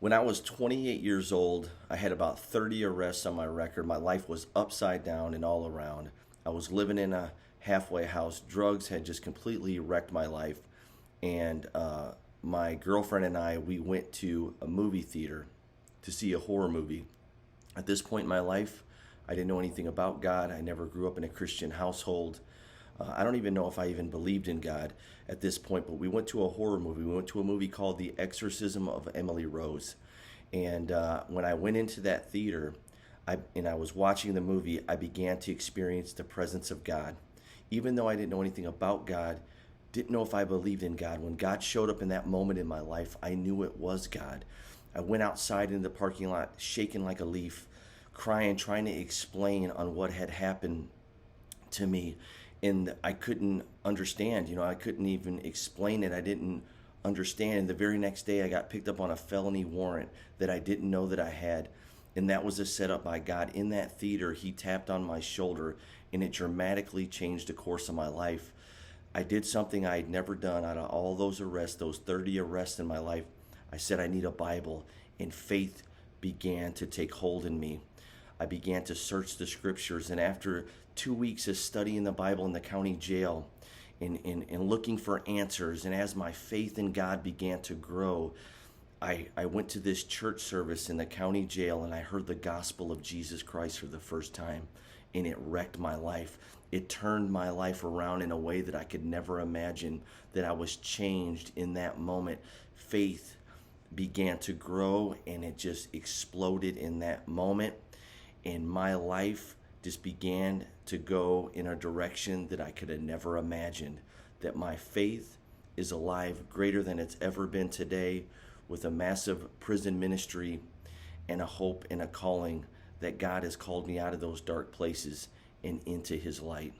When I was 28 years old, I had about 30 arrests on my record. My life was upside down and all around. I was living in a halfway house. Drugs had just completely wrecked my life. And my girlfriend and I, we went to a movie theater to see a horror movie. At this point in my life, I didn't know anything about God. I never grew up in a Christian household. I don't even know if I even believed in God at this point, but we went to a horror movie. We went to a movie called The Exorcism of Emily Rose. And when I went into that theater and I was watching the movie, I began to experience the presence of God. Even though I didn't know anything about God, didn't know if I believed in God, when God showed up in that moment in my life, I knew it was God. I went outside in the parking lot, shaking like a leaf, crying, trying to explain on what had happened to me. And I couldn't understand, I couldn't even explain it. I didn't understand. The very next day, I got picked up on a felony warrant that I didn't know that I had. And that was a setup by God. In that theater, He tapped on my shoulder, and it dramatically changed the course of my life. I did something I had never done out of all those arrests, those 30 arrests in my life. I said, I need a Bible, and faith began to take hold in me. I began to search the scriptures, and after 2 weeks of studying the Bible in the county jail and looking for answers, and as my faith in God began to grow, I went to this church service in the county jail, and I heard the gospel of Jesus Christ for the first time, and it wrecked my life. It turned my life around in a way that I could never imagine, that I was changed in that moment. Faith began to grow, and it just exploded in that moment. And my life just began to go in a direction that I could have never imagined. That my faith is alive, greater than it's ever been today, with a massive prison ministry and a hope and a calling that God has called me out of those dark places and into His light.